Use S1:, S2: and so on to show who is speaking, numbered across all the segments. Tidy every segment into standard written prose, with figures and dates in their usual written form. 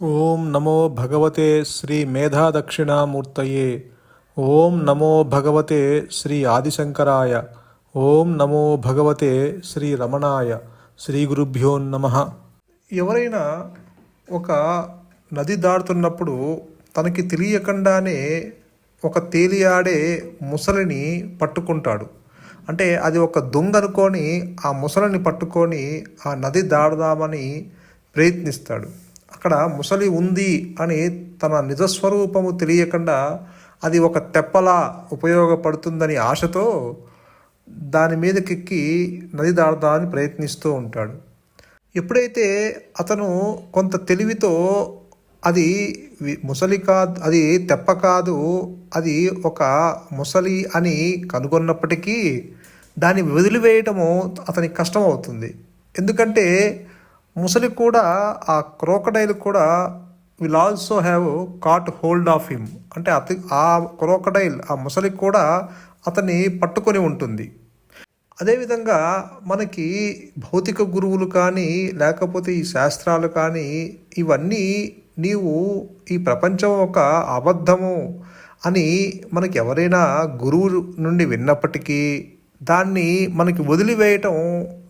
S1: ఓం నమో భగవతే శ్రీ మేధాదక్షిణామూర్తయే. ఓం నమో భగవతే శ్రీ ఆదిశంకరాయ. ఓం నమో భగవతే శ్రీ రమణాయ. శ్రీ గురుభ్యో నమః. ఎవరైనా ఒక నది దాటుతున్నప్పుడు తనకి తెలియకుండానే ఒక తేలియాడే ముసలిని పట్టుకుంటాడు. అంటే అది ఒక దొంగ అనుకొని ఆ ముసలిని పట్టుకొని ఆ నది దాడదామని ప్రయత్నిస్తాడు. అక్కడ ముసలి ఉంది అని తన నిజస్వరూపము తెలియకుండా అది ఒక తెప్పలా ఉపయోగపడుతుందని ఆశతో దాని మీదకెక్కి నది దాడదామని ప్రయత్నిస్తూ ఉంటాడు. ఎప్పుడైతే అతను కొంత తెలివితో అది ముసలి కాదు, అది తెప్ప కాదు, అది ఒక ముసలి అని కనుగొన్నప్పటికీ దాన్ని వదిలివేయటము అతనికి కష్టమవుతుంది. ఎందుకంటే ముసలి కూడా, ఆ క్రోకడైల్ కూడా will also have cot hold of him. అంటే ఆ క్రోకడైల్, ఆ ముసలి కూడా అతన్ని పట్టుకొని ఉంటుంది. అదేవిధంగా మనకి భౌతిక గురువులు కానీ లేకపోతే ఈ శాస్త్రాలు కానీ ఇవన్నీ నీవు ఈ ప్రపంచం ఒక అబద్ధము అని మనకి ఎవరైనా గురువు నుండి విన్నప్పటికీ దాన్ని మనకి వదిలివేయటం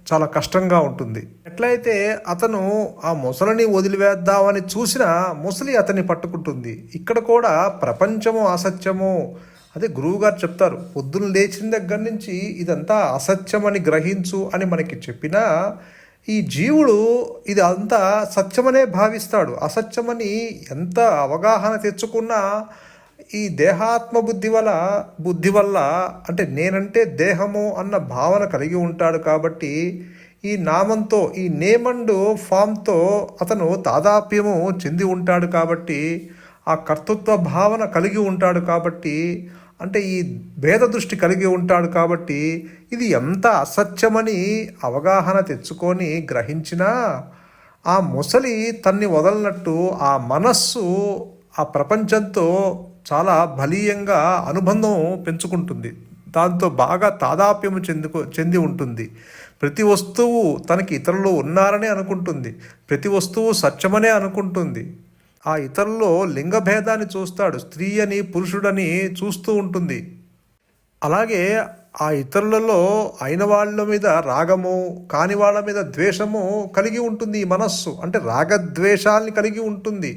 S1: చాలా కష్టంగా ఉంటుంది. ఎట్లయితే అతను ఆ ముసలిని వదిలివేద్దామని చూసినా ముసలి అతన్ని పట్టుకుంటుంది. ఇక్కడ కూడా ప్రపంచము అసత్యము. అదే గురువుగారు చెప్తారు, పొద్దున్న లేచిన దగ్గర నుంచి ఇదంతా అసత్యమని గ్రహించు అని మనకి చెప్పినా ఈ జీవుడు ఇది అంతా సత్యమనే భావిస్తాడు. అసత్యమని ఎంత అవగాహన తెచ్చుకున్నా ఈ దేహాత్మ బుద్ధి వల్ల అంటే నేనంటే దేహము అన్న భావన కలిగి ఉంటాడు. కాబట్టి ఈ నామంతో, ఈ నేమ్ అండ్ ఫామ్తో అతను తాదాప్యము చెంది ఉంటాడు. కాబట్టి ఆ కర్తృత్వ భావన కలిగి ఉంటాడు. కాబట్టి అంటే ఈ భేద దృష్టి కలిగి ఉంటాడు. కాబట్టి ఇది ఎంత అసత్యమని అవగాహన తెచ్చుకొని గ్రహించినా ఆ ముసలి తన్ని వదలనట్టు ఆ మనస్సు ఆ ప్రపంచంతో చాలా బలీయంగా అనుబంధం పెంచుకుంటుంది. దాంతో బాగా తాదాప్యము చెంది ఉంటుంది. ప్రతి వస్తువు తనకి ఇతరులు ఉన్నారనే అనుకుంటుంది. ప్రతి వస్తువు సత్యమనే అనుకుంటుంది. ఆ ఇతరుల్లో లింగభేదాన్ని చూస్తాడు. స్త్రీ అని పురుషుడని చూస్తూ ఉంటుంది. అలాగే ఆ ఇతరులలో అయిన వాళ్ళ మీద రాగము, కాని వాళ్ళ మీద ద్వేషము కలిగి ఉంటుంది. ఈ మనస్సు అంటే రాగద్వేషాల్ని కలిగి ఉంటుంది.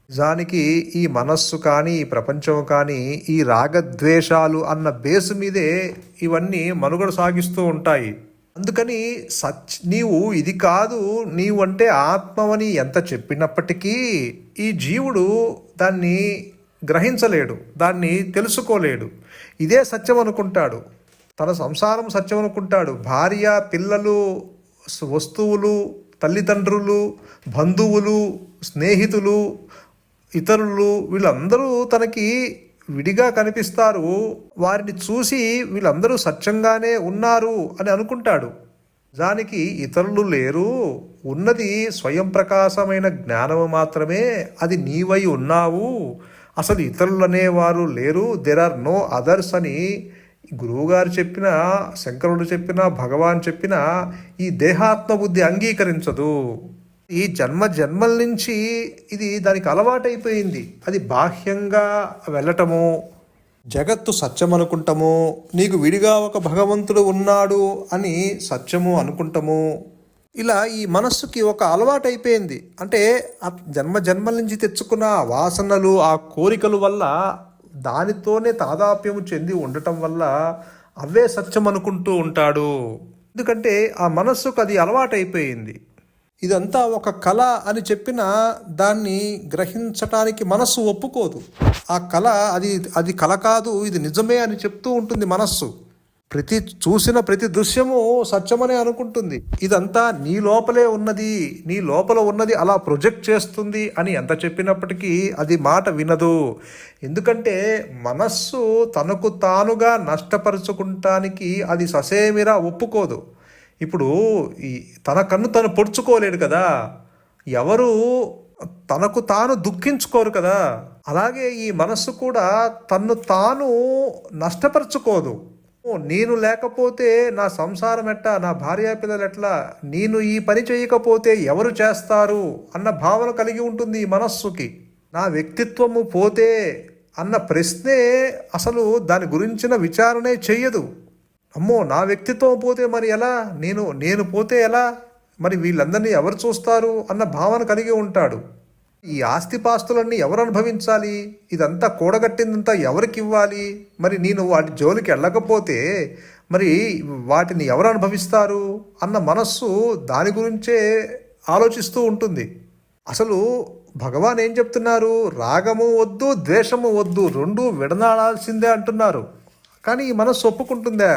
S1: నిజానికి ఈ మనస్సు కానీ ఈ ప్రపంచం కానీ ఈ రాగద్వేషాలు అన్న బేసు మీదే ఇవన్నీ మనుగడ సాగిస్తూ ఉంటాయి. అందుకని నీవు ఇది కాదు, నీవు అంటే ఆత్మవని ఎంత చెప్పినప్పటికీ ఈ జీవుడు దాన్ని గ్రహించలేడు, దాన్ని తెలుసుకోలేడు. ఇదే సత్యం అనుకుంటాడు. తన సంసారం సత్యం అనుకుంటాడు. భార్య, పిల్లలు, వస్తువులు, తల్లిదండ్రులు, బంధువులు, స్నేహితులు, ఇతరులు వీళ్ళందరూ తనకి విడిగా కనిపిస్తారు. వారిని చూసి వీళ్ళందరూ సత్యంగానే ఉన్నారు అని అనుకుంటాడు. దానికి ఇతరులు లేరు, ఉన్నది స్వయం ప్రకాశమైన జ్ఞానము మాత్రమే. అది నీవై ఉన్నావు. అసలు ఇతరులు అనేవారు లేరు. దెర్ ఆర్ నో అదర్స్ అని గురువుగారు చెప్పిన, శంకరుడు చెప్పిన, భగవాన్ చెప్పిన ఈ దేహాత్మ బుద్ధి అంగీకరించదు. ఈ జన్మల నుంచి ఇది దానికి అలవాటైపోయింది. అది బాహ్యంగా వెళ్ళటము, జగత్తు సత్యం అనుకుంటాము, నీకు విడిగా ఒక భగవంతుడు ఉన్నాడు అని సత్యము అనుకుంటాము. ఇలా ఈ మనస్సుకి ఒక అలవాటైపోయింది. అంటే జన్మల నుంచి తెచ్చుకున్న వాసనలు, ఆ కోరికల వల్ల దానితోనే తాదాప్యము చెంది ఉండటం వల్ల అవే సత్యం అనుకుంటూ ఉంటాడు. ఎందుకంటే ఆ మనస్సుకు అది అలవాటైపోయింది. ఇదంతా ఒక కళ అని చెప్పినా దాన్ని గ్రహించటానికి మనస్సు ఒప్పుకోదు. ఆ కళ అది కళ కాదు, ఇది నిజమే అని చెప్తూ ఉంటుంది మనస్సు. చూసిన ప్రతి దృశ్యము సత్యమనే అనుకుంటుంది. ఇదంతా నీ లోపలే ఉన్నది, నీ లోపల ఉన్నది అలా ప్రొజెక్ట్ చేస్తుంది అని ఎంత చెప్పినప్పటికీ అది మాట వినదు. ఎందుకంటే మనస్సు తనకు తానుగా నష్టపరుచుకుంటానికి అది ససేమిరా ఒప్పుకోదు. ఇప్పుడు తన కన్ను తను పొడుచుకోలేడు కదా, ఎవరు తనకు తాను దుఃఖించుకోరు కదా. అలాగే ఈ మనస్సు కూడా తన్ను తాను నష్టపరచుకోదు. నేను లేకపోతే నా సంసారం ఎట్టా, నా భార్యా పిల్లలు ఎట్లా, నేను ఈ పని చేయకపోతే ఎవరు చేస్తారు అన్న భావన కలిగి ఉంటుంది ఈ మనస్సుకి. నా వ్యక్తిత్వము పోతే అన్న ప్రశ్నే అసలు దాని గురించిన విచారణే చెయ్యదు. అమ్మో, నా వ్యక్తిత్వం పోతే మరి ఎలా, నేను పోతే ఎలా, మరి వీళ్ళందరినీ ఎవరు చూస్తారు అన్న భావన కలిగి ఉంటాడు. ఈ ఆస్తిపాస్తులన్నీ ఎవరు అనుభవించాలి, ఇదంతా కూడగట్టిందంతా ఎవరికి ఇవ్వాలి, మరి నేను వాటి జోలికి వెళ్ళకపోతే మరి వాటిని ఎవరు అనుభవిస్తారు అన్న మనస్సు దాని గురించే ఆలోచిస్తూ ఉంటుంది. అసలు భగవాన్ ఏం చెప్తున్నారు, రాగము వద్దు ద్వేషము వద్దు, రెండూ విడనాడాల్సిందే అంటున్నారు. కానీ ఈ మనస్సు ఒప్పుకుంటుందా?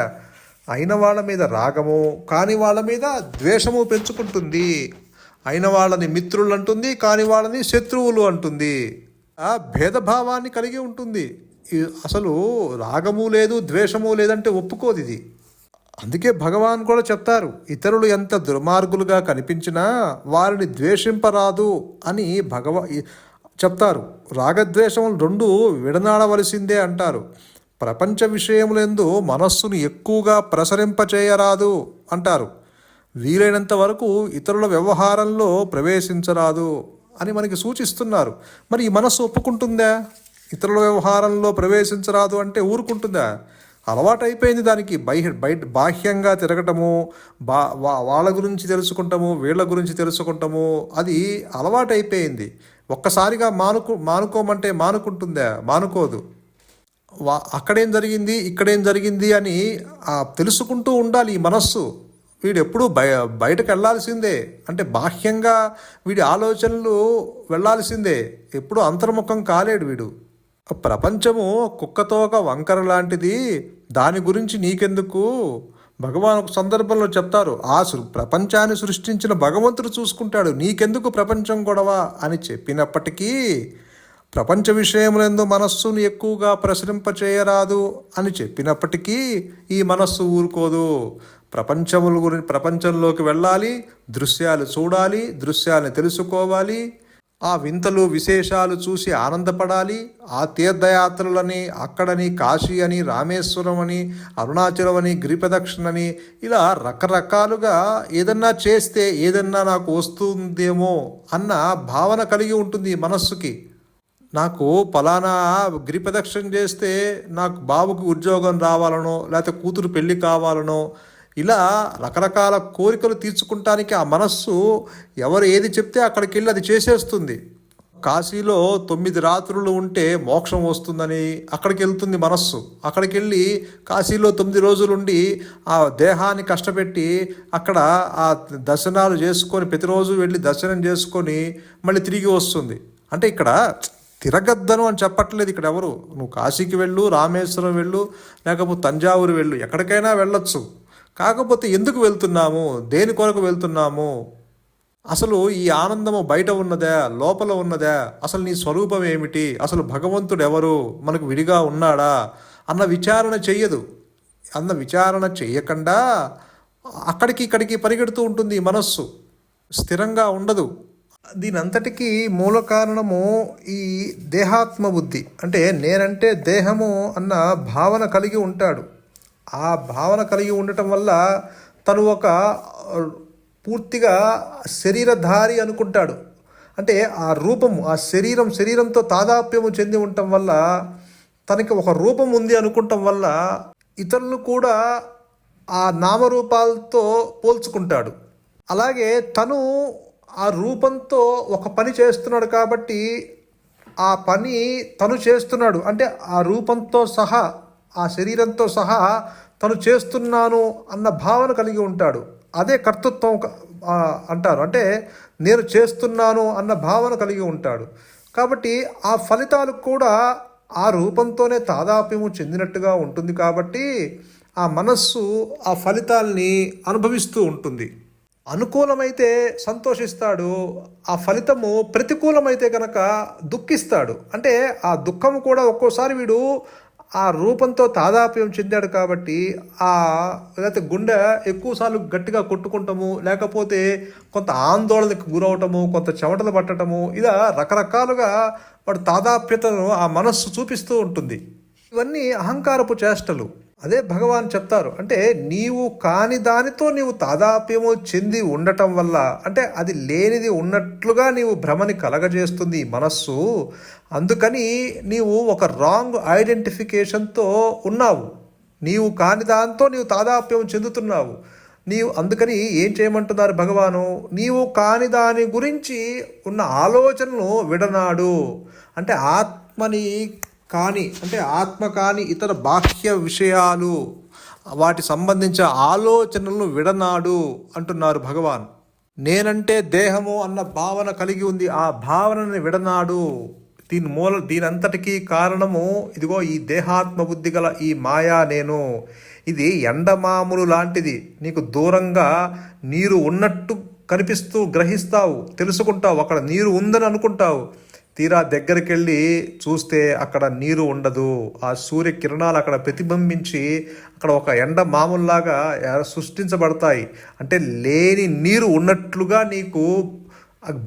S1: అయిన వాళ్ళ మీద రాగము, కాని వాళ్ళ మీద ద్వేషము పెంచుకుంటుంది. అయిన వాళ్ళని మిత్రులు అంటుంది, కాని వాళ్ళని శత్రువులు అంటుంది. ఆ భేదభావాన్ని కలిగి ఉంటుంది. అసలు రాగము లేదు ద్వేషము లేదంటే ఒప్పుకోదు ఇది. అందుకే భగవాన్ కూడా చెప్తారు, ఇతరులు ఎంత దుర్మార్గులుగా కనిపించినా వారిని ద్వేషింపరాదు అని చెప్తారు. రాగద్వేషములు రెండు విడనాడవలసిందే అంటారు. ప్రపంచ విషయములందు మనస్సును ఎక్కువగా ప్రసరింపచేయరాదు అంటారు. వీలైనంత వరకు ఇతరుల వ్యవహారంలో ప్రవేశించరాదు అని మనకి సూచిస్తున్నారు. మరి ఈ మనస్సు ఒప్పుకుంటుందా? ఇతరుల వ్యవహారంలో ప్రవేశించరాదు అంటే ఊరుకుంటుందా? అలవాటైపోయింది దానికి. బయట బాహ్యంగా తిరగటము, వాళ్ళ గురించి తెలుసుకుంటాము, వీళ్ళ గురించి తెలుసుకుంటాము, అది అలవాటైపోయింది. ఒక్కసారిగా మానుకోమంటే మానుకుంటుందా? మానుకోదు. అక్కడేం జరిగింది ఇక్కడేం జరిగింది అని తెలుసుకుంటూ ఉండాలి ఈ మనస్సు. వీడు ఎప్పుడూ బయటకు వెళ్ళాల్సిందే, అంటే బాహ్యంగా వీడి ఆలోచనలు వెళ్ళాల్సిందే. ఎప్పుడూ అంతర్ముఖం కాలేడు వీడు. ప్రపంచము కుక్కతోక వంకర లాంటిది, దాని గురించి నీకెందుకు? భగవాన్ ఒక సందర్భంలో చెప్తారు, ప్రపంచాన్ని సృష్టించిన భగవంతుడు చూసుకుంటాడు, నీకెందుకు ప్రపంచం గొడవ అని చెప్పినప్పటికీ ప్రపంచ విషయములందు మనస్సును ఎక్కువగా ప్రసరింపచేయరాదు అని చెప్పినప్పటికీ ఈ మనస్సు ఊరుకోదు. ప్రపంచంలోకి వెళ్ళాలి, దృశ్యాలు చూడాలి, దృశ్యాలను తెలుసుకోవాలి, ఆ వింతలు విశేషాలు చూసి ఆనందపడాలి. ఆ తీర్థయాత్రలని, అక్కడని కాశీ అని, రామేశ్వరం అని, అరుణాచలం అని, గిరిప్రదక్షిణని, ఇలా రకరకాలుగా ఏదన్నా చేస్తే ఏదన్నా నాకు వస్తుందేమో అన్న భావన కలిగి ఉంటుంది మనస్సుకి. నాకు ఫలానా గిరిప్రదక్షిణ చేస్తే నాకు బాబుకి ఉద్యోగం రావాలనో, లేకపోతే కూతురు పెళ్ళి కావాలనో, ఇలా రకరకాల కోరికలు తీర్చుకుంటానికి ఆ మనస్సు ఎవరు ఏది చెప్తే అక్కడికి వెళ్ళి అది చేసేస్తుంది. కాశీలో 9 రాత్రులు ఉంటే మోక్షం వస్తుందని అక్కడికి వెళ్తుంది మనస్సు. అక్కడికి వెళ్ళి కాశీలో 9 రోజులుండి ఆ దేహాన్ని కష్టపెట్టి అక్కడ ఆ దర్శనాలు చేసుకొని, ప్రతిరోజు వెళ్ళి దర్శనం చేసుకొని మళ్ళీ తిరిగి వస్తుంది. అంటే ఇక్కడ తిరగద్దను అని చెప్పట్లేదు ఇక్కడ ఎవరు. నువ్వు కాశీకి వెళ్ళు, రామేశ్వరం వెళ్ళు, లేకపోతే తంజావూరు వెళ్ళు, ఎక్కడికైనా వెళ్ళొచ్చు. కాకపోతే ఎందుకు వెళ్తున్నాము, దేని కొరకు వెళ్తున్నాము, అసలు ఈ ఆనందము బయట ఉన్నదా లోపల ఉన్నదా, అసలు నీ స్వరూపం ఏమిటి, అసలు భగవంతుడు ఎవరు, మనకు విడిగా ఉన్నాడా అన్న విచారణ చెయ్యదు. అన్న విచారణ చెయ్యకుండా అక్కడికి ఇక్కడికి పరిగెడుతూ ఉంటుంది మనస్సు, స్థిరంగా ఉండదు. దీనంతటికీ మూల కారణము ఈ దేహాత్మ బుద్ధి. అంటే నేనంటే దేహము అన్న భావన కలిగి ఉంటాడు. ఆ భావన కలిగి ఉండటం వల్ల తను ఒక పూర్తిగా శరీరధారి అనుకుంటాడు. అంటే ఆ రూపము, ఆ శరీరంతో తాదాప్యము చెంది ఉండటం వల్ల, తనకి ఒక రూపం ఉంది అనుకుంటం వల్ల ఇతరులు కూడా ఆ నామరూపాలతో పోల్చుకుంటాడు. అలాగే తను ఆ రూపంతో ఒక పని చేస్తున్నాడు కాబట్టి ఆ పని తను చేస్తున్నాడు, అంటే ఆ రూపంతో సహా, ఆ శరీరంతో సహా తను చేస్తున్నాను అన్న భావన కలిగి ఉంటాడు. అదే కర్తృత్వం అంటారు. అంటే నేను చేస్తున్నాను అన్న భావన కలిగి ఉంటాడు. కాబట్టి ఆ ఫలితాలు కూడా ఆ రూపంతోనే తాదాప్యము చెందినట్టుగా ఉంటుంది. కాబట్టి ఆ మనస్సు ఆ ఫలితాల్ని అనుభవిస్తూ ఉంటుంది. అనుకూలమైతే సంతోషిస్తాడు, ఆ ఫలితము ప్రతికూలమైతే కనుక దుఃఖిస్తాడు. అంటే ఆ దుఃఖము కూడా ఒక్కోసారి వీడు ఆ రూపంతో తాదాప్యం చెందాడు కాబట్టి లేకపోతే గుండె ఎక్కువసార్లు గట్టిగా కొట్టుకుంటాము, లేకపోతే కొంత ఆందోళనకు గురవటము, కొంత చెమటలు పట్టడము, ఇలా రకరకాలుగా వాడు తాదాప్యతను ఆ మనస్సు చూపిస్తూ ఉంటుంది. ఇవన్నీ అహంకారపు చేష్టలు. అదే భగవాన్ చెప్తారు. అంటే నీవు కాని దానితో నీవు తాదాప్యము చెంది ఉండటం వల్ల, అంటే అది లేనిది ఉన్నట్లుగా నీవు భ్రమని కలగజేస్తుంది ఈ మనస్సు. అందుకని నీవు ఒక రాంగ్ ఐడెంటిఫికేషన్తో ఉన్నావు. నీవు కాని దాంతో నీవు తాదాప్యం చెందుతున్నావు. అందుకని ఏం చేయమంటున్నారు భగవాను? నీవు కాని దాని గురించి ఉన్న ఆలోచనను విడనాడు. అంటే ఆత్మని కాని, అంటే ఆత్మ కాని ఇతర బాహ్య విషయాలు, వాటి సంబంధించిన ఆలోచనలను విడనాడు అంటున్నారు భగవాన్. నేనంటే దేహము అన్న భావన కలిగి ఉంది, ఆ భావనని విడనాడు. దీనంతటికీ కారణము ఇదిగో ఈ దేహాత్మ బుద్ధి గల ఈ మాయా నేను. ఇది ఎండమాములు లాంటిది. నీకు దూరంగా నీరు ఉన్నట్టు కనిపిస్తూ గ్రహిస్తావు, తెలుసుకుంటావు, అక్కడ నీరు ఉందని అనుకుంటావు. తీరా దగ్గరికి వెళ్ళి చూస్తే అక్కడ నీరు ఉండదు. ఆ సూర్యకిరణాలు అక్కడ ప్రతిబింబించి అక్కడ ఒక ఎండ మామూలులాగా సృష్టించబడతాయి. అంటే లేని నీరు ఉన్నట్లుగా నీకు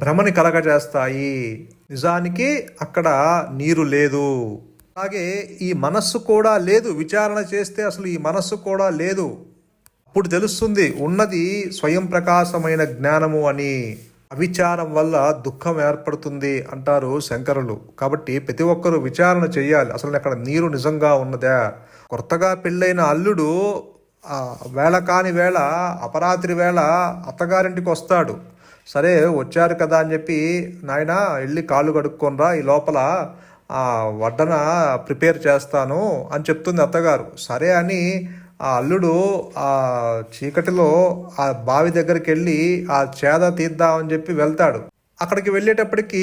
S1: భ్రమని కలగజేస్తాయి. నిజానికి అక్కడ నీరు లేదు. అలాగే ఈ మనస్సు కూడా లేదు. విచారణ చేస్తే అసలు ఈ మనస్సు కూడా లేదు. అప్పుడు తెలుస్తుంది ఉన్నది స్వయం ప్రకాశమైన జ్ఞానము అని. అవిచారం వల్ల దుఃఖం ఏర్పడుతుంది అంటారు శంకరులు. కాబట్టి ప్రతి ఒక్కరూ విచారణ చేయాలి. అసలు అక్కడ నీరు నిజంగా ఉన్నదా? కొత్తగా పెళ్ళైన అల్లుడు వేళ కాని వేళ, అపరాత్రి వేళ అత్తగారింటికి వస్తాడు. సరే వచ్చారు కదా అని చెప్పి, నాయనా వెళ్ళి కాళ్ళు కడుక్కొనరా, ఈ లోపల వడ్డన ప్రిపేర్ చేస్తాను అని చెప్తుంది అత్తగారు. సరే అని ఆ అల్లుడు ఆ చీకటిలో ఆ బావి దగ్గరికి వెళ్ళి ఆ చేద తీద్దామని చెప్పి వెళ్తాడు. అక్కడికి వెళ్ళేటప్పటికి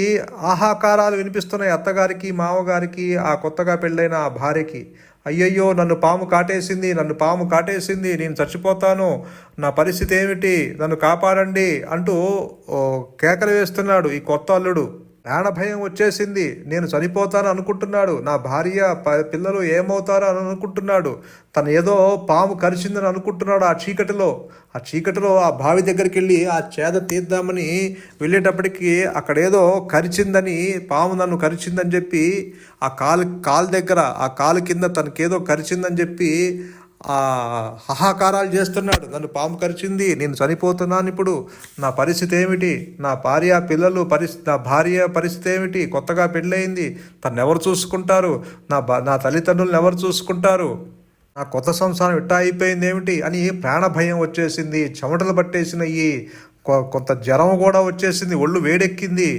S1: ఆహాకారాలు వినిపిస్తున్నాయి అత్తగారికి, మామగారికి, ఆ కొత్తగా పెళ్ళైన ఆ భార్యకి. అయ్యయ్యో నన్ను పాము కాటేసింది, నన్ను పాము కాటేసింది, నేను చచ్చిపోతాను, నా పరిస్థితి ఏమిటి, నన్ను కాపాడండి అంటూ కేకలు వేస్తున్నాడు ఈ కొత్త అల్లుడు. ప్రాణభయం వచ్చేసింది, నేను చనిపోతాను అనుకుంటున్నాడు, నా భార్య పిల్లలు ఏమవుతారో అని అనుకుంటున్నాడు, తను ఏదో పాము కరిచిందని అనుకుంటున్నాడు. ఆ చీకటిలో ఆ బావి దగ్గరికి వెళ్ళి ఆ చేద తీద్దామని వెళ్ళేటప్పటికి అక్కడేదో కరిచిందని, పాము నన్ను కరిచిందని చెప్పి ఆ కాలు దగ్గర, ఆ కాలు కింద తనకేదో కరిచిందని చెప్పి హాహాకారాలు చేస్తున్నాడు. నన్ను పాము కరిచింది, నేను చనిపోతున్నాను, ఇప్పుడు నా పరిస్థితి ఏమిటి, నా భార్య పరిస్థితి ఏమిటి, కొత్తగా పెళ్ళయింది, తను ఎవరు చూసుకుంటారు, నా తల్లిదండ్రులను ఎవరు చూసుకుంటారు, నా కొత్త సంసారం ఇట్టా అయిపోయింది ఏమిటి అని ప్రాణభయం వచ్చేసింది. చెమటలు పట్టేసినవి, కొంత జ్వరం కూడా వచ్చేసింది, ఒళ్ళు వేడెక్కింది,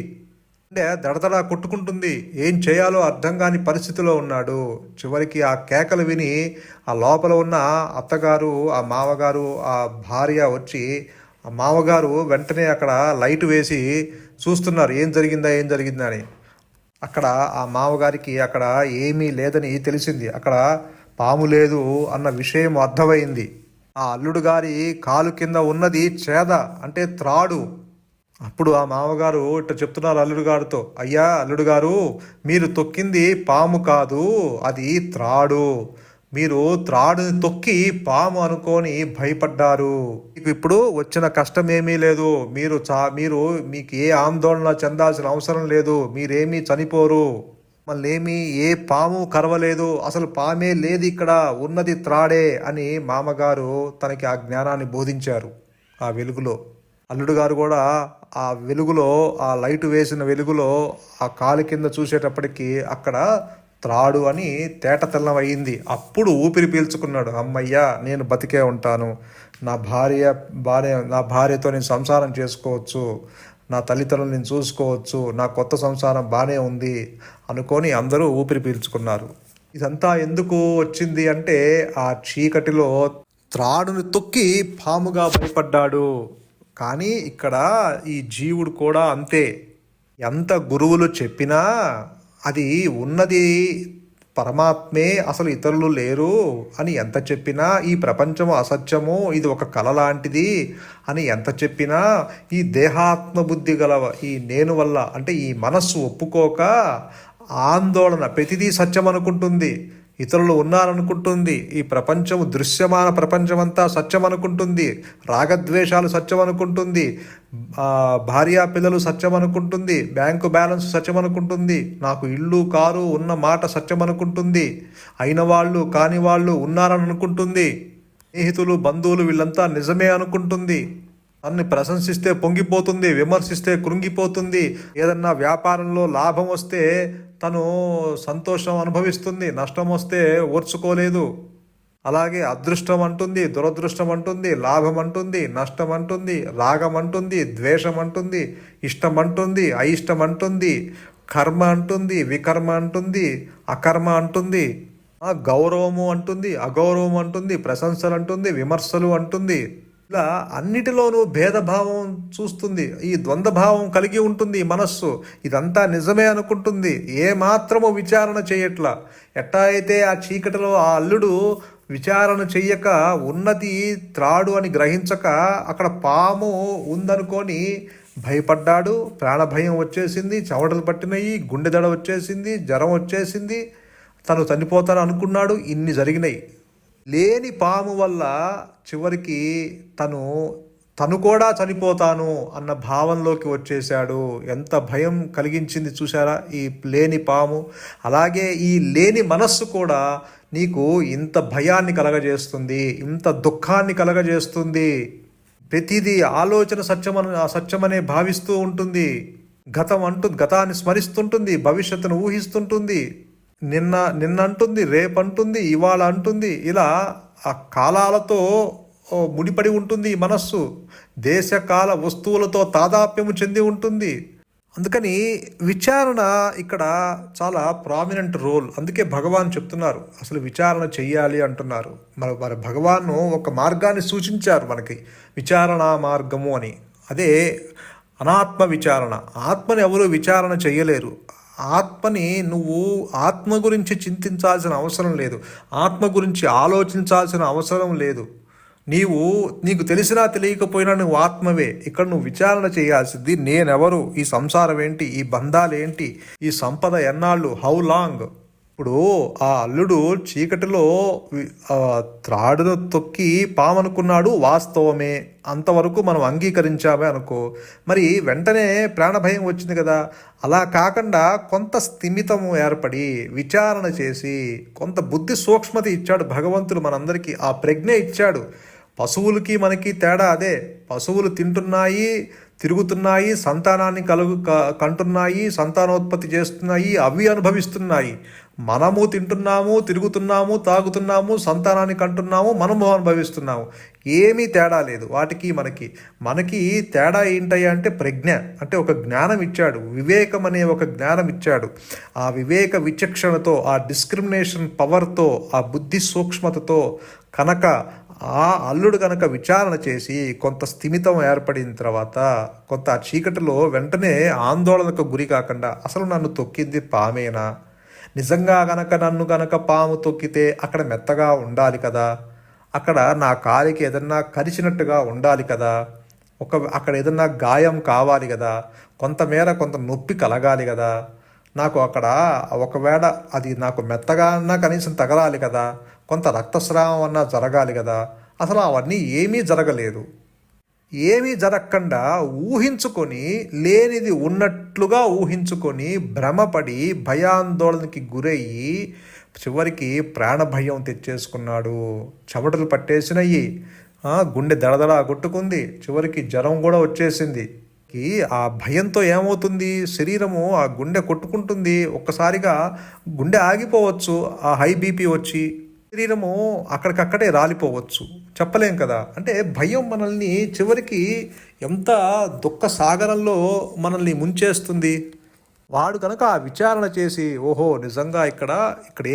S1: అంటే దడదడా కొట్టుకుంటుంది. ఏం చేయాలో అర్థం కాని పరిస్థితిలో ఉన్నాడు. చివరికి ఆ కేకలు విని ఆ లోపల ఉన్న అత్తగారు, ఆ మామగారు, ఆ భార్య వచ్చి, ఆ మామగారు వెంటనే అక్కడ లైట్ వేసి చూస్తున్నారు ఏం జరిగిందా అని. అక్కడ ఆ మామగారికి అక్కడ ఏమీ లేదని తెలిసింది. అక్కడ పాము లేదు అన్న విషయం అర్థమైంది. ఆ అల్లుడు గారి కాలు కింద ఉన్నది చేద, అంటే త్రాడు. అప్పుడు ఆ మామగారు ఇట్లా చెప్తున్నారు అల్లుడు గారితో, అయ్యా అల్లుడు గారు, మీరు తొక్కింది పాము కాదు, అది త్రాడు. మీరు త్రాడుని తొక్కి పాము అనుకొని భయపడ్డారు. మీకు ఇప్పుడు వచ్చిన కష్టం ఏమీ లేదు. మీకు ఏ ఆందోళన చెందాల్సిన అవసరం లేదు. మీరేమీ చనిపోరు, మళ్ళేమీ ఏ పాము కరవలేదు, అసలు పామే లేదు, ఇక్కడ ఉన్నది త్రాడే అని మామగారు తనకి ఆ జ్ఞానాన్ని బోధించారు. ఆ వెలుగులో అల్లుడు గారు కూడా ఆ వెలుగులో, ఆ లైట్ వేసిన వెలుగులో ఆ కాలు కింద చూసేటప్పటికి అక్కడ త్రాడు అని తేటతెల్లం అయ్యింది. అప్పుడు ఊపిరి పీల్చుకున్నాడు, అమ్మయ్యా నేను బతికే ఉంటాను, నా భార్యతో నేను సంసారం చేసుకోవచ్చు, నా తల్లిదండ్రులు నేను చూసుకోవచ్చు, నా కొత్త సంసారం బాగానే ఉంది అనుకొని అందరూ ఊపిరి పీల్చుకున్నారు. ఇదంతా ఎందుకు వచ్చింది అంటే ఆ చీకటిలో త్రాడుని తొక్కి పాముగా భయపడ్డాడు. కానీ ఇక్కడ ఈ జీవుడు కూడా అంతే. ఎంత గురువులు చెప్పినా అది ఉన్నది పరమాత్మే, అసలు ఇతరులు లేరు అని ఎంత చెప్పినా, ఈ ప్రపంచము అసత్యము, ఇది ఒక కళ లాంటిది అని ఎంత చెప్పినా, ఈ దేహాత్మ బుద్ధి గల ఈ నేను వల్ల, అంటే ఈ మనస్సు ఒప్పుకోక ఆందోళన, ప్రతిదీ సత్యం అనుకుంటుంది. ఇతరులు ఉన్నారనుకుంటుంది. ఈ ప్రపంచము దృశ్యమాన ప్రపంచమంతా సత్యం అనుకుంటుంది. రాగద్వేషాలు సత్యం అనుకుంటుంది. భార్యా పిల్లలు సత్యం అనుకుంటుంది. బ్యాంకు బ్యాలెన్స్ సత్యం అనుకుంటుంది. నాకు ఇల్లు కారు ఉన్న మాట సత్యం అనుకుంటుంది. అయిన వాళ్ళు కాని వాళ్ళు ఉన్నారని అనుకుంటుంది. స్నేహితులు బంధువులు వీళ్ళంతా నిజమే అనుకుంటుంది. తన్ని ప్రశంసిస్తే పొంగిపోతుంది, విమర్శిస్తే కృంగిపోతుంది. ఏదన్నా వ్యాపారంలో లాభం వస్తే తను సంతోషం అనుభవిస్తుంది, నష్టం వస్తే ఓర్చుకోలేదు. అలాగే అదృష్టం అంటుంది, దురదృష్టం అంటుంది, లాభం అంటుంది, నష్టం అంటుంది, రాగం అంటుంది, ద్వేషం అంటుంది, ఇష్టం అంటుంది, అయిష్టం అంటుంది, కర్మ అంటుంది, వికర్మ అంటుంది, అకర్మ అంటుంది, గౌరవము అంటుంది, అగౌరవం అంటుంది, ప్రశంసలు అంటుంది, విమర్శలు అంటుంది. ఇలా అన్నిటిలోనూ భేదభావం చూస్తుంది. ఈ ద్వంద్వభావం కలిగి ఉంటుంది మనస్సు. ఇదంతా నిజమే అనుకుంటుంది. ఏమాత్రము విచారణ చేయట్లా. ఎట్టా అయితే ఆ చీకటిలో ఆ అల్లుడు విచారణ చెయ్యక ఉన్నది త్రాడు అని గ్రహించక అక్కడ పాము ఉందనుకొని భయపడ్డాడు. ప్రాణభయం వచ్చేసింది, చెమటలు పట్టినాయి, గుండె దడ వచ్చేసింది, జ్వరం వచ్చేసింది, తను చనిపోతాను అనుకున్నాడు. ఇన్ని జరిగినాయి. లేని పాము వల్ల చివరికి తను కూడా చనిపోతాను అన్న భావంలోకి వచ్చేసాడు. ఎంత భయం కలిగించింది చూసారా ఈ లేని పాము. అలాగే ఈ లేని మనస్సు కూడా నీకు ఇంత భయాన్ని కలగజేస్తుంది, ఇంత దుఃఖాన్ని కలగజేస్తుంది. ప్రతిదీ ఆలోచన సత్యమనే భావిస్తూ ఉంటుంది. గతాన్ని స్మరిస్తుంటుంది, భవిష్యత్తును ఊహిస్తుంటుంది. నిన్నంటుంది, రేపంటుంది, ఇవాళ అంటుంది. ఇలా ఆ కాలాలతో ముడిపడి ఉంటుంది ఈ మనస్సు. దేశకాల వస్తువులతో తాదాప్యము చెంది ఉంటుంది. అందుకని విచారణ ఇక్కడ చాలా ప్రామినెంట్ రోల్. అందుకే భగవాన్ చెప్తున్నారు అసలు విచారణ చెయ్యాలి అంటున్నారు. మరి భగవాన్ ఒక మార్గాన్ని సూచించారు మనకి, విచారణ మార్గము అని. అదే అనాత్మ విచారణ. ఆత్మని ఎవరు విచారణ చెయ్యలేరు. ఆత్మని నువ్వు ఆత్మ గురించి చింతించాల్సిన అవసరం లేదు. ఆత్మ గురించి ఆలోచించాల్సిన అవసరం లేదు. నీకు తెలిసినా తెలియకపోయినా నువ్వు ఆత్మవే. ఇక్కడ నువ్వు విచారణ చేయాల్సింది నేనెవరు, ఈ సంసారం ఏంటి, ఈ బంధాలు ఏంటి, ఈ సంపద ఎన్నాళ్ళు, హౌ లాంగ్. ఇప్పుడు ఆ అల్లుడు చీకటిలో త్రాడును తొక్కి పామనుకున్నాడు, వాస్తవమే. అంతవరకు మనం అంగీకరించామే అనుకో. మరి వెంటనే ప్రాణభయం వచ్చింది కదా. అలా కాకుండా కొంత స్థిమితము ఏర్పడి విచారణ చేసి కొంత బుద్ధి సూక్ష్మత ఇచ్చాడు భగవంతుడు మనందరికీ. ఆ ప్రజ్ఞ ఇచ్చాడు. పశువులకి మనకి తేడా అదే. పశువులు తింటున్నాయి, తిరుగుతున్నాయి, సంతానాన్ని కంటున్నాయి, సంతానోత్పత్తి చేస్తున్నాయి, అవి అనుభవిస్తున్నాయి. మనము తింటున్నాము, తిరుగుతున్నాము, తాగుతున్నాము, సంతానాన్ని కంటున్నాము, మనము అనుభవిస్తున్నాము. ఏమీ తేడా లేదు వాటికి మనకి తేడా ఏంటయ్యా అంటే ప్రజ్ఞ. అంటే ఒక జ్ఞానం ఇచ్చాడు, వివేకం అనే ఒక జ్ఞానం ఇచ్చాడు. ఆ వివేక విచక్షణతో, ఆ డిస్క్రిమినేషన్ పవర్తో, ఆ బుద్ధి సూక్ష్మతతో కనుక ఆ అల్లుడు కనుక విచారణ చేసి కొంత స్థిమితం ఏర్పడిన తర్వాత కొంత ఆ చీకటిలో వెంటనే ఆందోళనకు గురి కాకుండా అసలు నన్ను తొక్కింది పామేనా, నిజంగా నన్ను పాము తొక్కితే అక్కడ మెత్తగా ఉండాలి కదా, అక్కడ నా కాలికి ఏదన్నా కరిచినట్టుగా ఉండాలి కదా, అక్కడ ఏదన్నా గాయం కావాలి కదా, కొంత నొప్పి కలగాలి కదా, నాకు అక్కడ ఒకవేళ అది నాకు మెత్తగా అన్నా కనీసం తగలాలి కదా, కొంత రక్తస్రావం అన్నా జరగాలి కదా. అసలు అవన్నీ ఏమీ జరగలేదు. ఏమీ జరగకుండా ఊహించుకొని, లేనిది ఉన్నట్లుగా ఊహించుకొని భ్రమపడి భయాందోళనకి గురయ్యి చివరికి ప్రాణభయం తెచ్చేసుకున్నాడు. చెమటలు పట్టేసినవి, గుండె దడదడ కొట్టుకుంది, చివరికి జ్వరం కూడా వచ్చేసింది. ఆ భయంతో ఏమవుతుంది, శరీరము ఆ గుండె కొట్టుకుంటుంది. ఒక్కసారిగా గుండె ఆగిపోవచ్చు, ఆ హై బీపీ వచ్చి శరీరము అక్కడికక్కడే రాలిపోవచ్చు, చెప్పలేం కదా. అంటే భయం మనల్ని చివరికి ఎంత దుఃఖ సాగరంలో మనల్ని ముంచేస్తుంది. వాడు కనుక ఆ విచారణ చేసి ఓహో నిజంగా ఇక్కడ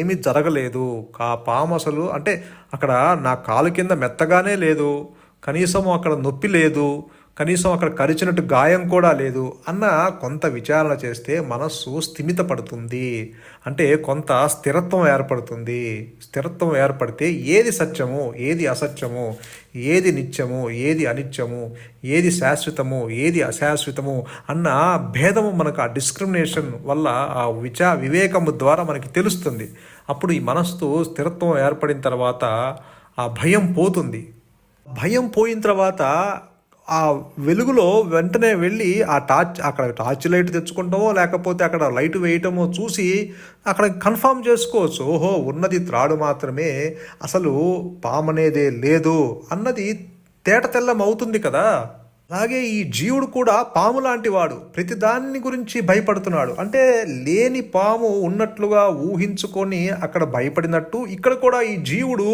S1: ఏమీ జరగలేదు, ఆ పాము అసలు అంటే అక్కడ నా కాలు కింద మెత్తగానే లేదు, కనీసం అక్కడ నొప్పి లేదు, కనీసం అక్కడ కరిచినట్టు గాయం కూడా లేదు అన్న కొంత విచారణ చేస్తే మనస్సు స్థిమితపడుతుంది. అంటే కొంత స్థిరత్వం ఏర్పడుతుంది. స్థిరత్వం ఏర్పడితే ఏది సత్యము, ఏది అసత్యము, ఏది నిత్యము, ఏది అనిత్యము, ఏది శాశ్వతము, ఏది అశాశ్వతము అన్న భేదము మనకు ఆ డిస్క్రిమినేషన్ వల్ల ఆ వివేకము ద్వారా మనకి తెలుస్తుంది. అప్పుడు ఈ మనస్సు స్థిరత్వం ఏర్పడిన తర్వాత ఆ భయం పోతుంది. భయం పోయిన తర్వాత ఆ వెలుగులో వెంటనే వెళ్ళి అక్కడ టార్చ్ లైట్ తెచ్చుకుంటామో లేకపోతే అక్కడ లైట్ వేయటమో చూసి అక్కడ కన్ఫర్మ్ చేసుకోవచ్చు. ఓహో, ఉన్నది త్రాడు మాత్రమే, అసలు పాము అనేదే లేదు అన్నది తేటతెల్లం అవుతుంది కదా. అలాగే ఈ జీవుడు కూడా పాము లాంటి వాడు, ప్రతి దాన్ని గురించి భయపడుతున్నాడు. అంటే లేని పాము ఉన్నట్లుగా ఊహించుకొని అక్కడ భయపడినట్టు ఇక్కడ కూడా ఈ జీవుడు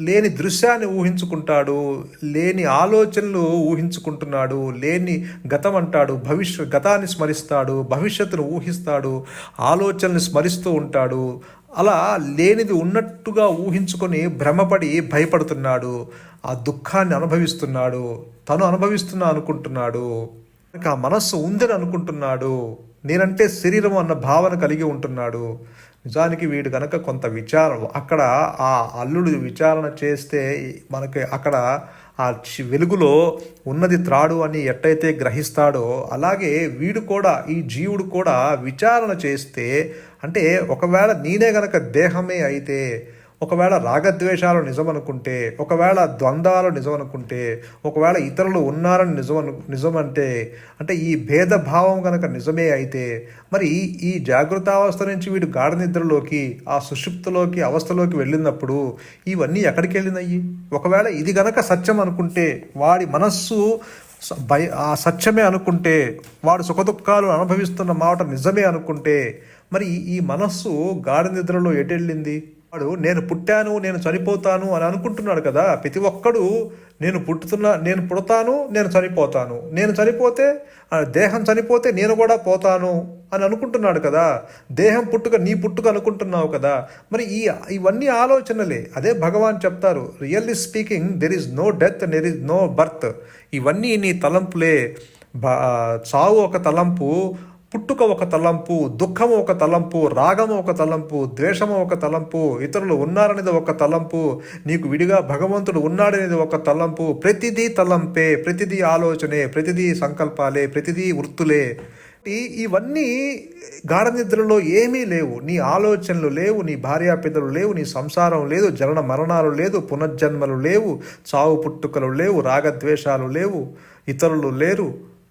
S1: లేని దృశ్యాన్ని ఊహించుకుంటాడు, లేని ఆలోచనలు ఊహించుకుంటున్నాడు, లేని గతం అంటాడు, గతాన్ని స్మరిస్తాడు, భవిష్యత్తును ఊహిస్తాడు, ఆలోచనల్ని స్మరిస్తూ ఉంటాడు. అలా లేనిది ఉన్నట్టుగా ఊహించుకొని భ్రమపడి భయపడుతున్నాడు, ఆ దుఃఖాన్ని అనుభవిస్తున్నాడు, తను అనుకుంటున్నాడు, ఆ మనస్సు ఉందని అనుకుంటున్నాడు, నేనంటే శరీరం అన్న భావన కలిగి ఉంటున్నాడు. నిజానికి వీడు కనుక కొంత విచారం అక్కడ ఆ అల్లుడు విచారణ చేస్తే మనకి అక్కడ ఆ వెలుగులో ఉన్నది త్రాడు అని ఎట్టయితే గ్రహిస్తాడో అలాగే వీడు కూడా, ఈ జీవుడు కూడా విచారణ చేస్తే, అంటే ఒకవేళ నేనే గనక దేహమే అయితే, ఒకవేళ రాగద్వేషాలు నిజమనుకుంటే, ఒకవేళ ద్వంద్వాలు నిజమనుకుంటే, ఒకవేళ ఇతరులు ఉన్నారని నిజమంటే, అంటే ఈ భేదభావం కనుక నిజమే అయితే, మరి ఈ జాగృతావస్థ నుంచి వీడు గాఢ నిద్రలోకి, ఆ సుషుప్తిలోకి అవస్థలోకి వెళ్ళినప్పుడు ఇవన్నీ ఎక్కడికి వెళ్ళినాయి? ఒకవేళ ఇది గనక సత్యం అనుకుంటే, వాడి మనస్సు ఆ సత్యమే అనుకుంటే, వాడు సుఖదుఖాలు అనుభవిస్తున్న మాట నిజమే అనుకుంటే, మరి ఈ మనస్సు గాఢ నిద్రలో ఎటెళ్ళింది? వాడు నేను పుట్టాను, నేను చనిపోతాను అని అనుకుంటున్నాడు కదా. ప్రతి ఒక్కడు నేను పుడతాను, నేను చనిపోతాను, నేను చనిపోతే దేహం చనిపోతే నేను కూడా పోతాను అని అనుకుంటున్నాడు కదా. దేహం పుట్టుక నీ పుట్టుక అనుకుంటున్నావు కదా. మరి ఇవన్నీ ఆలోచనలే. అదే భగవాన్ చెప్తారు, really speaking there is no death, there is no birth. ఇవన్నీ నీ తలంపులే. చావు ఒక తలంపు, పుట్టుక ఒక తలంపు, దుఃఖము ఒక తలంపు, రాగము ఒక తలంపు, ద్వేషము ఒక తలంపు, ఇతరులు ఉన్నారనేది ఒక తలంపు, నీకు విడిగా భగవంతుడు ఉన్నాడనేది ఒక తలంపు. ప్రతిదీ తలంపే, ప్రతిదీ ఆలోచనే, ప్రతిదీ సంకల్పాలే, ప్రతిదీ వృత్తులే. ఇవన్నీ గాఢ నిద్రలో ఏమీ లేవు. నీ ఆలోచనలు లేవు, నీ భార్యాపిల్లలు లేవు, నీ సంసారం లేదు, జనన మరణాలు లేదు, పునర్జన్మలు లేవు, చావు పుట్టుకలు లేవు, రాగద్వేషాలు లేవు, ఇతరులు లేరు,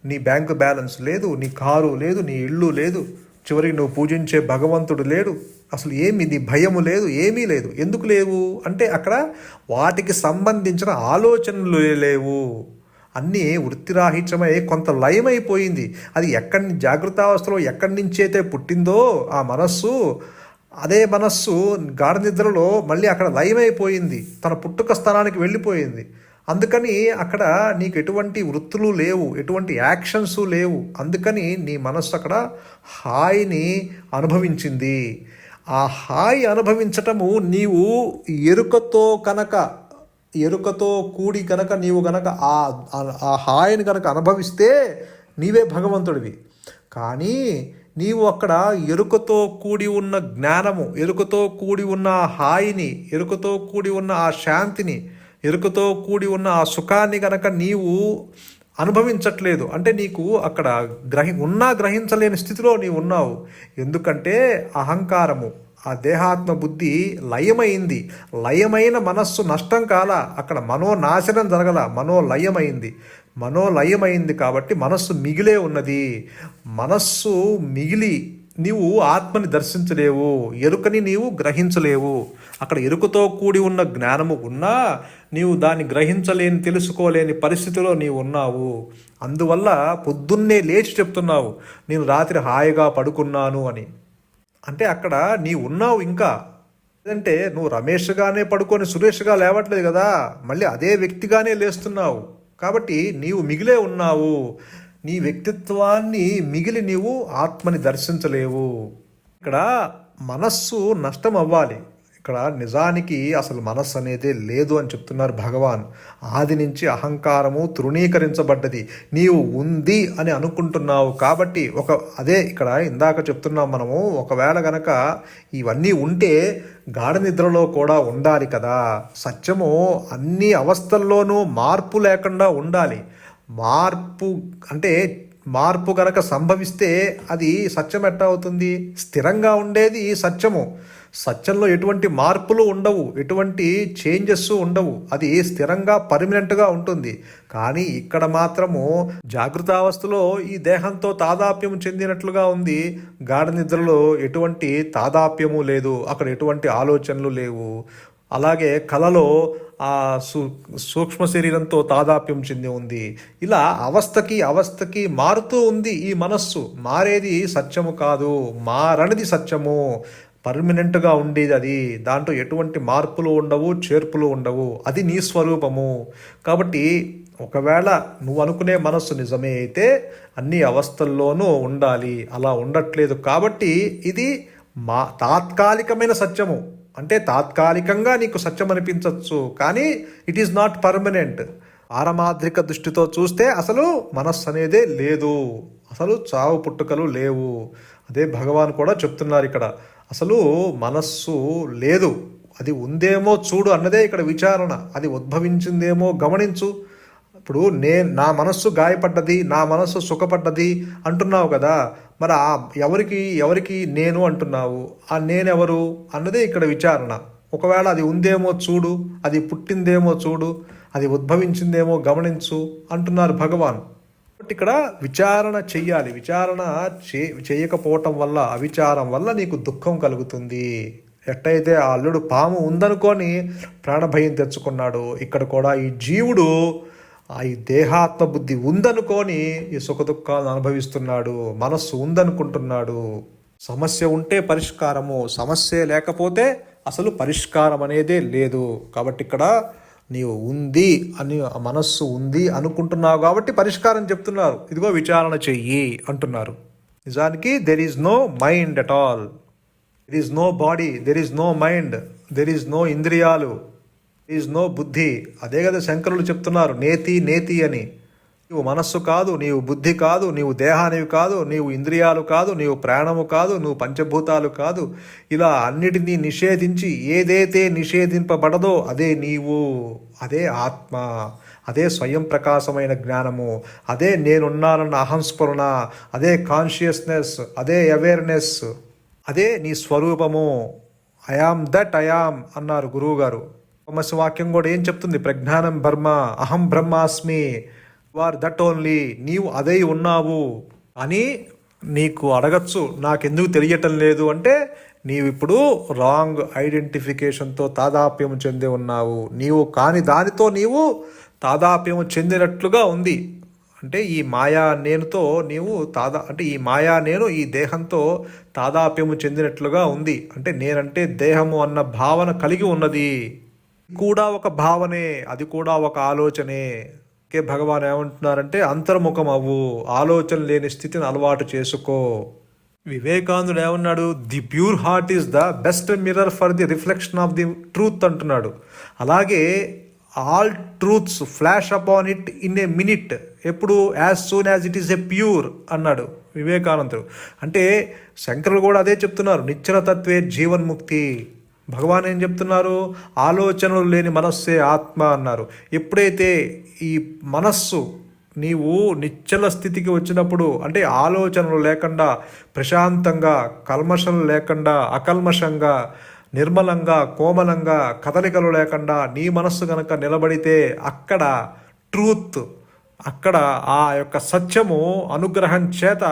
S1: నీ బ్యాంకు బ్యాలెన్స్ లేదు, నీ కారు లేదు, నీ ఇల్లు లేదు, చివరికి నువ్వు పూజించే భగవంతుడు లేడు, అసలు నీ భయము లేదు, ఏమీ లేదు. ఎందుకు లేవు అంటే అక్కడ వాటికి సంబంధించిన ఆలోచనలు లేవు. అన్నీ వృత్తిరాహిత్యమై కొంత లయమైపోయింది. అది జాగృతావస్థలో ఎక్కడి నుంచి అయితే పుట్టిందో ఆ మనస్సు, అదే మనస్సు గాఢ నిద్రలో మళ్ళీ అక్కడ లయమైపోయింది, తన పుట్టుక స్థానానికి వెళ్ళిపోయింది. అందుకని అక్కడ నీకు ఎటువంటి వృత్తులు లేవు, ఎటువంటి యాక్షన్స్ లేవు. అందుకని నీ మనస్సు అక్కడ హాయిని అనుభవించింది. ఆ హాయి అనుభవించటము నీవు ఎరుకతో కూడి కనుక నీవు గనక ఆ హాయిని కనుక అనుభవిస్తే నీవే భగవంతుడివి. కానీ నీవు అక్కడ ఎరుకతో కూడి ఉన్న జ్ఞానము, ఎరుకతో కూడి ఉన్న ఆ హాయిని, ఎరుకతో కూడి ఉన్న ఆ శాంతిని, ఎరుకతో కూడి ఉన్న ఆ సుఖాన్ని కనుక నీవు అనుభవించట్లేదు. అంటే నీకు అక్కడ గ్రహించలేని స్థితిలో నీవు ఉన్నావు. ఎందుకంటే అహంకారము, ఆ దేహాత్మ బుద్ధి లయమైంది. లయమైన మనస్సు నష్టం కాల, అక్కడ మనోనాశనం జరగల, మనోలయమైంది కాబట్టి మనస్సు మిగిలే ఉన్నది. మనస్సు మిగిలి నీవు ఆత్మని దర్శించలేవు, ఎరుకని నీవు గ్రహించలేవు. అక్కడ ఎరుకతో కూడి ఉన్న జ్ఞానము ఉన్నా నీవు దాన్ని గ్రహించలేని, తెలుసుకోలేని పరిస్థితిలో నీవు ఉన్నావు. అందువల్ల పొద్దున్నే లేచి చెప్తున్నావు నేను రాత్రి హాయిగా పడుకున్నాను అని. అంటే అక్కడ నీవు ఉన్నావు ఇంకా. లేదంటే నువ్వు రమేష్గానే పడుకొని సురేష్గా లేవట్లేదు కదా, మళ్ళీ అదే వ్యక్తిగానే లేస్తున్నావు. కాబట్టి నీవు మిగిలే ఉన్నావు. నీ వ్యక్తిత్వాన్ని మిగిలి నీవు ఆత్మని దర్శించలేవు. ఇక్కడ మనస్సు నష్టం అవ్వాలి. ఇక్కడ నిజానికి అసలు మనస్సు అనేది లేదు అని చెప్తున్నారు భగవాన్. ఆది నుంచి అహంకారము తృణీకరించబడ్డది. నీవు ఉంది అని అనుకుంటున్నావు కాబట్టి అదే ఇక్కడ ఇందాక చెప్తున్నాం మనము, ఒకవేళ గనక ఇవన్నీ ఉంటే గాఢ నిద్రలో కూడా ఉండాలి కదా. సత్యము అన్ని అవస్థల్లోనూ మార్పు లేకుండా ఉండాలి. మార్పు అంటే మార్పు గనక సంభవిస్తే అది సత్యం ఎట్టా అవుతుంది? స్థిరంగా ఉండేది సత్యము. సత్యంలో ఎటువంటి మార్పులు ఉండవు, ఎటువంటి చేంజెస్ ఉండవు, అది స్థిరంగా పర్మనెంట్గా ఉంటుంది. కానీ ఇక్కడ మాత్రము జాగృతావస్థలో ఈ దేహంతో తాదాప్యం చెందినట్లుగా ఉంది, గాఢ నిద్రలో ఎటువంటి తాదాప్యము లేదు, అక్కడ ఎటువంటి ఆలోచనలు లేవు. అలాగే కలలో ఆ సూక్ష్మ శరీరంతో తాదాప్యం చెంది ఉంది. ఇలా అవస్థకి మారుతూ ఉంది ఈ మనస్సు. మారేది సత్యము కాదు, మారనిది సత్యము, పర్మనెంట్గా ఉండేది అది. దాంట్లో ఎటువంటి మార్పులు ఉండవు, చేర్పులు ఉండవు, అది నీ స్వరూపము. కాబట్టి ఒకవేళ నువ్వు అనుకునే మనస్సు నిజమే అయితే అన్ని అవస్థల్లోనూ ఉండాలి. అలా ఉండట్లేదు కాబట్టి ఇది తాత్కాలికమైన సత్యము. అంటే తాత్కాలికంగా నీకు సత్యం అనిపించవచ్చు, కానీ ఇట్ ఈస్ నాట్ పర్మనెంట్. పారమార్థిక దృష్టితో చూస్తే అసలు మనస్సు అనేదే లేదు, అసలు చావు పుట్టుకలు లేవు. అదే భగవాన్ కూడా చెప్తున్నారు ఇక్కడ, అసలు మనస్సు లేదు, అది ఉందేమో చూడు అన్నదే ఇక్కడ విచారణ. అది ఉద్భవించిందేమో గమనించు. ఇప్పుడు నా మనస్సు గాయపడ్డది, నా మనస్సు సుఖపడ్డది అంటున్నావు కదా, మరి ఎవరికి నేను అంటున్నావు? ఆ నేనెవరు అన్నదే ఇక్కడ విచారణ. ఒకవేళ అది ఉందేమో చూడు, అది పుట్టిందేమో చూడు, అది ఉద్భవించిందేమో గమనించు అంటున్నారు భగవాన్. కాబట్టి ఇక్కడ విచారణ చెయ్యాలి. విచారణ చేయకపోవటం వల్ల, అవిచారం వల్ల నీకు దుఃఖం కలుగుతుంది. ఎట్టయితే ఆ అల్లుడు పాము ఉందనుకొని ప్రాణభయం తెచ్చుకున్నాడు, ఇక్కడ కూడా ఈ జీవుడు ఈ దేహాత్మ బుద్ధి ఉందనుకొని ఈ సుఖదుఖాలను అనుభవిస్తున్నాడు, మనస్సు ఉందనుకుంటున్నాడు. సమస్య ఉంటే పరిష్కారము, సమస్య లేకపోతే అసలు పరిష్కారం అనేదే లేదు. కాబట్టి ఇక్కడ నీవు ఉంది అని, మనస్సు ఉంది అనుకుంటున్నావు కాబట్టి పరిష్కారం చెప్తున్నారు. ఇదిగో విచారణ చెయ్యి అంటున్నారు. నిజానికి there is no mind at all, there is no body, there is no mind, there is no ఇంద్రియాలు, ఈజ్ నో బుద్ధి. అదే కదా శంకరులు చెప్తున్నారు, నేతి అని. నీవు మనస్సు కాదు, నీవు బుద్ధి కాదు, నీవు దేహానివి కాదు, నీవు ఇంద్రియాలు కాదు, నీవు ప్రాణము కాదు, నువ్వు పంచభూతాలు కాదు. ఇలా అన్నిటినీ నిషేధించి ఏదైతే నిషేధింపబడదో అదే నీవు, అదే ఆత్మ, అదే స్వయం ప్రకాశమైన జ్ఞానము, అదే నేనున్నానన్న అహంస్ఫురణ, అదే కాన్షియస్నెస్, అదే అవేర్నెస్, అదే నీ స్వరూపము. ఐఆమ్ దట్ ఐఆమ్ అన్నారు గురువుగారు. వాక్యం కూడా ఏం చెప్తుంది? ప్రజ్ఞానం బ్రహ్మ, అహం బ్రహ్మాస్మి, యు ఆర్ దట్ ఓన్లీ, నీవు అదే ఉన్నావు అని నీకు అడగచ్చు. నాకెందుకు తెలియటం లేదు అంటే నీవు ఇప్పుడు రాంగ్ ఐడెంటిఫికేషన్తో తాదాప్యం చెంది ఉన్నావు. నీవు కాని దానితో నీవు తాదాప్యం చెందినట్లుగా ఉంది. అంటే ఈ మాయా నేనుతో నీవు అంటే ఈ మాయా నేను ఈ దేహంతో తాదాప్యము చెందినట్లుగా ఉంది. అంటే నేనంటే దేహము అన్న భావన కలిగి ఉన్నది. కూడా ఒక భావనే, అది కూడా ఒక ఆలోచనే. భగవాన్ ఏమంటున్నారంటే అంతర్ముఖం అవ్వు, ఆలోచన లేని స్థితిని అలవాటు చేసుకో. వివేకానందుడు ఏమన్నాడు? The pure heart is the best mirror for the reflection of the truth అంటున్నాడు. అలాగే all truths flash upon it in a minute, ఎప్పుడు? As soon as it is a pure అన్నాడు వివేకానందుడు. అంటే శంకరులు కూడా అదే చెప్తున్నారు, నిశ్చలతత్వే జీవన్ముక్తి. భగవాన్ ఏం చెప్తున్నారు? ఆలోచనలు లేని మనస్సే ఆత్మ అన్నారు. ఎప్పుడైతే ఈ మనస్సు నీవు నిశ్చల స్థితికి వచ్చినప్పుడు, అంటే ఆలోచనలు లేకుండా ప్రశాంతంగా, కల్మషం లేకుండా, అకల్మషంగా, నిర్మలంగా, కోమలంగా, కదలికలు లేకుండా నీ మనస్సు కనుక నిలబడితే అక్కడ ట్రూత్, అక్కడ ఆ యొక్క సత్యము అనుగ్రహం చేత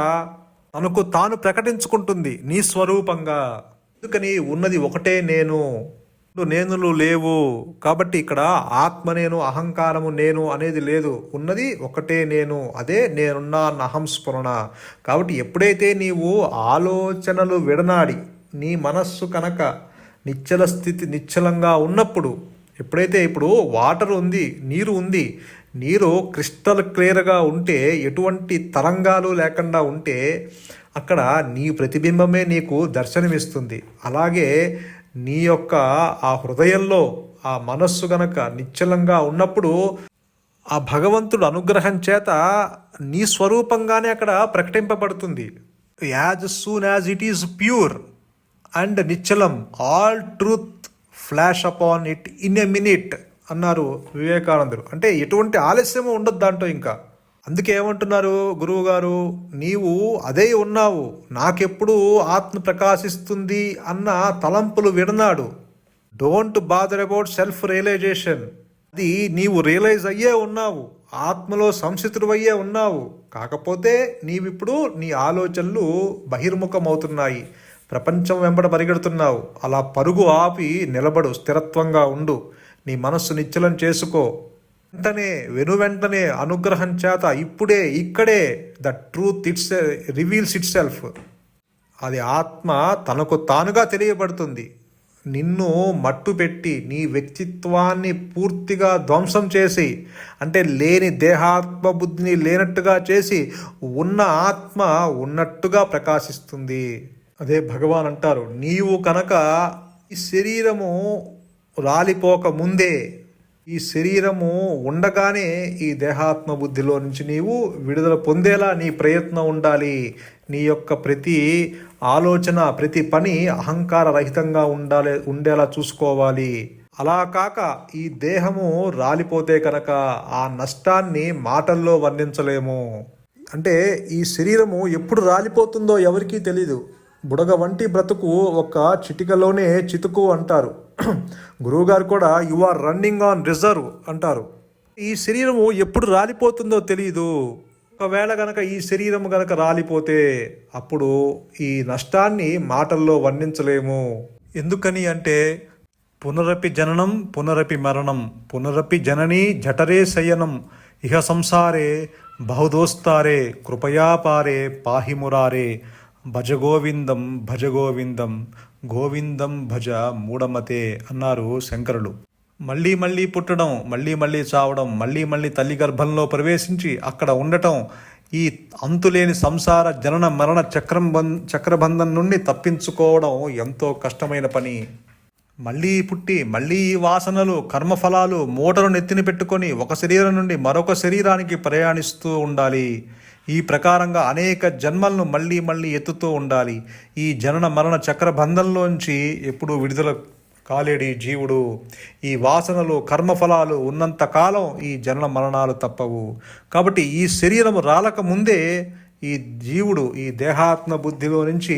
S1: తనకు తాను ప్రకటించుకుంటుంది నీ స్వరూపంగా. ఎందుకని? ఉన్నది ఒకటే నేను, నేనులు లేవు. కాబట్టి ఇక్కడ ఆత్మ నేను, అహంకారము నేను అనేది లేదు, ఉన్నది ఒకటే నేను, అదే నేనున్నా అన్న అహంస్ఫురణ. కాబట్టి ఎప్పుడైతే నీవు ఆలోచనలు విడనాడి నీ మనస్సు కనుక నిశ్చల స్థితి, నిశ్చలంగా ఉన్నప్పుడు, ఎప్పుడైతే ఇప్పుడు వాటర్ ఉంది, నీరు ఉంది, నీరు క్రిస్టల్ క్లియర్గా ఉంటే, ఎటువంటి తరంగాలు లేకుండా ఉంటే అక్కడ నీ ప్రతిబింబమే నీకు దర్శనమిస్తుంది. అలాగే నీ యొక్క ఆ హృదయంలో ఆ మనస్సు గనక నిశ్చలంగా ఉన్నప్పుడు ఆ భగవంతుడు అనుగ్రహం చేత నీ స్వరూపంగానే అక్కడ ప్రకటింపబడుతుంది. As soon as it is pure and నిశ్చలం, all truth flash upon it in a minute అన్నారు వివేకానందుడు. అంటే ఎటువంటి ఆలస్యము ఉండదు దాంట్లో. ఇంకా అందుకే ఏమంటున్నారు గురువు గారు, నీవు అదే ఉన్నావు, నాకెప్పుడు ఆత్మ ప్రకాశిస్తుంది అన్న తలంపులు విడనాడు. Don't bother about self realisation. అది నీవు రియలైజ్ అయ్యే ఉన్నావు, ఆత్మలో సంసితుడయ్యే ఉన్నావు. కాకపోతే నీవిప్పుడు నీ ఆలోచనలు బహిర్ముఖమవుతున్నాయి, ప్రపంచం వెంబడ పరిగెడుతున్నావు. అలా పరుగు ఆపి నిలబడు, స్థిరత్వంగా ఉండు, నీ మనస్సు నిశ్చలం చేసుకో. వెంటనే అనుగ్రహం చేత ఇప్పుడే ఇక్కడే the truth reveals it self. అది ఆత్మ తనకు తానుగా తెలియబడుతుంది. నిన్ను మట్టు పెట్టి నీ వ్యక్తిత్వాన్ని పూర్తిగా ధ్వంసం చేసి, అంటే లేని దేహాత్మ బుద్ధిని లేనట్టుగా చేసి ఉన్న ఆత్మ ఉన్నట్టుగా ప్రకాశిస్తుంది. అదే భగవాన్ అంటారు, నీవు కనుక ఈ శరీరము రాలిపోక ముందే, ఈ శరీరము ఉండగానే ఈ దేహాత్మ బుద్ధిలో నుంచి నీవు విడుదల పొందేలా నీ ప్రయత్నం ఉండాలి. నీ యొక్క ప్రతి ఆలోచన, ప్రతి పని అహంకార రహితంగా ఉండేలా చూసుకోవాలి. అలా కాక ఈ దేహము రాలిపోతే కనుక ఆ నష్టాన్ని మాటల్లో వర్ణించలేము. అంటే ఈ శరీరము ఎప్పుడు రాలిపోతుందో ఎవరికీ తెలీదు. బుడగ వంటి బ్రతుకు ఒక చిటికలోనే చితుకు అంటారు. గురువుగారు కూడా you are running on reserve అంటారు. ఈ శరీరము ఎప్పుడు రాలిపోతుందో తెలియదు. ఒకవేళ గనక ఈ శరీరం గనక రాలిపోతే అప్పుడు ఈ నష్టాన్ని మాటల్లో వర్ణించలేము. ఎందుకని అంటే పునరపి జననం పునరపి మరణం పునరపి జనని జఠరే శయనం ఇహ సంసారే బహుదోస్తారే కృపయాపారే పాహిమురారే భజగోవిందం భజగోవిందం గోవిందం భజ మూఢమతే అన్నారు శంకరులు. మళ్ళీ మళ్ళీ పుట్టడం, మళ్ళీ మళ్ళీ చావడం, మళ్ళీ తల్లి ప్రవేశించి అక్కడ ఉండటం, ఈ అంతులేని సంసార జనన మరణ చక్రబంధం నుండి తప్పించుకోవడం ఎంతో కష్టమైన పని. మళ్ళీ పుట్టి మళ్ళీ ఈ వాసనలు, కర్మఫలాలు మూటను నెత్తిన పెట్టుకొని ఒక శరీరం నుండి మరొక శరీరానికి ప్రయాణిస్తూ ఉండాలి. ఈ ప్రకారంగా అనేక జన్మలను మళ్ళీ ఎత్తుతూ ఉండాలి. ఈ జనన మరణ చక్రబంధంలోంచి ఎప్పుడూ విడుదల కాలేడి జీవుడు. ఈ వాసనలు, కర్మఫలాలు ఉన్నంతకాలం ఈ జనన మరణాలు తప్పవు. కాబట్టి ఈ శరీరము రాలక ముందే ఈ జీవుడు ఈ దేహాత్మ బుద్ధిలో నుంచి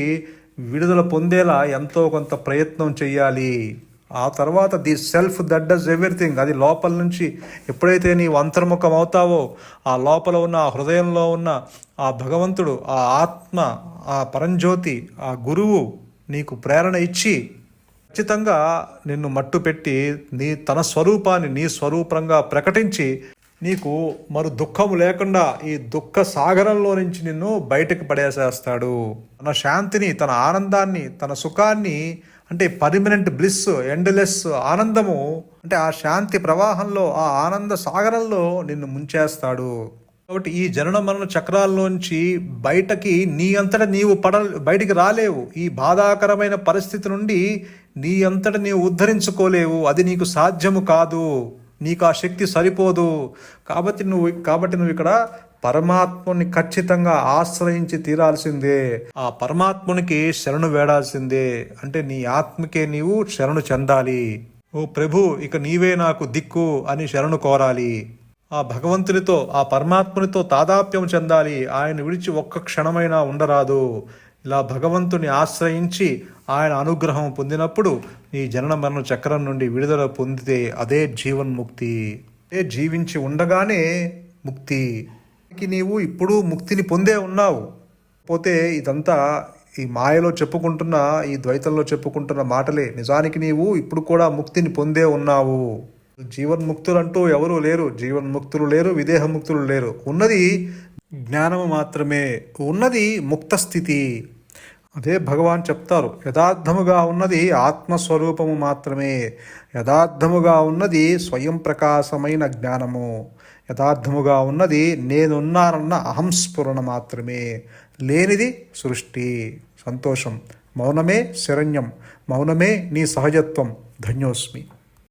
S1: విడుదల పొందేలా ఎంతో కొంత ప్రయత్నం చెయ్యాలి. ఆ తర్వాత the self that does everything, అది లోపల నుంచి ఎప్పుడైతే నీవు అంతర్ముఖం అవుతావో ఆ లోపల ఉన్న ఆ హృదయంలో ఉన్న ఆ భగవంతుడు, ఆ ఆత్మ, ఆ పరంజ్యోతి, ఆ గురువు నీకు ప్రేరణ ఇచ్చి ఖచ్చితంగా నిన్ను మట్టు పెట్టి తన స్వరూపాన్ని నీ స్వరూపంగా ప్రకటించి నీకు మరు దుఃఖము లేకుండా ఈ దుఃఖ సాగరంలో నుంచి నిన్ను బయటకు పడేసేస్తాడు. తన శాంతిని, తన ఆనందాన్ని, తన సుఖాన్ని, అంటే పర్మనెంట్ బ్లిస్, ఎండ్లెస్ ఆనందము, అంటే ఆ శాంతి ప్రవాహంలో, ఆ ఆనంద సాగరంలో నిన్ను ముంచేస్తాడు. కాబట్టి ఈ జనన మరణ చక్రాల్లోంచి బయటకి నీ అంతటా నీవు బయటికి రాలేవు. ఈ బాధాకరమైన పరిస్థితి నుండి నీ అంతటా నీవు ఉద్ధరించుకోలేవు. అది నీకు సాధ్యము కాదు. నీకు ఆ శక్తి సరిపోదు. కాబట్టి నువ్వు ఇక్కడ పరమాత్ముని ఖచ్చితంగా ఆశ్రయించి తీరాల్సిందే. ఆ పరమాత్మునికి శరణు వేడాల్సిందే. అంటే నీ ఆత్మకే నీవు శరణు చెందాలి. ఓ ప్రభు, ఇక నీవే నాకు దిక్కు అని శరణు కోరాలి. ఆ భగవంతునితో, ఆ పరమాత్మునితో తాదాప్యం చెందాలి. ఆయన విడిచి ఒక్క క్షణమైనా ఉండరాదు. ఇలా భగవంతుని ఆశ్రయించి ఆయన అనుగ్రహం పొందినప్పుడు నీ జనన మరణ చక్రం నుండి విడుదల పొందితే అదే జీవన్ముక్తి. అదే జీవించి ఉండగానే ముక్తి. నీవు ఇప్పుడు ముక్తిని పొందే ఉన్నావు. పోతే ఇదంతా ఈ మాయలో చెప్పుకుంటున్న, ఈ ద్వైతంలో చెప్పుకుంటున్న మాటలే. నిజానికి నీవు ఇప్పుడు కూడా ముక్తిని పొందే ఉన్నావు. జీవన్ముక్తులు అంటూ ఎవరూ లేరు. జీవన్ముక్తులు లేరు, విదేహముక్తులు లేరు. ఉన్నది జ్ఞానము మాత్రమే, ఉన్నది ముక్త స్థితి. అదే భగవాన్ చెప్తారు, యథార్థముగా ఉన్నది ఆత్మస్వరూపము మాత్రమే, యథార్థముగా ఉన్నది స్వయం ప్రకాశమైన జ్ఞానము, యథార్థముగా ఉన్నది నేనున్నానన్న అహంస్ఫురణ మాత్రమే, లేనిది సృష్టి. సంతోషం. మౌనమే శరణ్యం, మౌనమే నీ సహజత్వం. ధన్యోస్మి.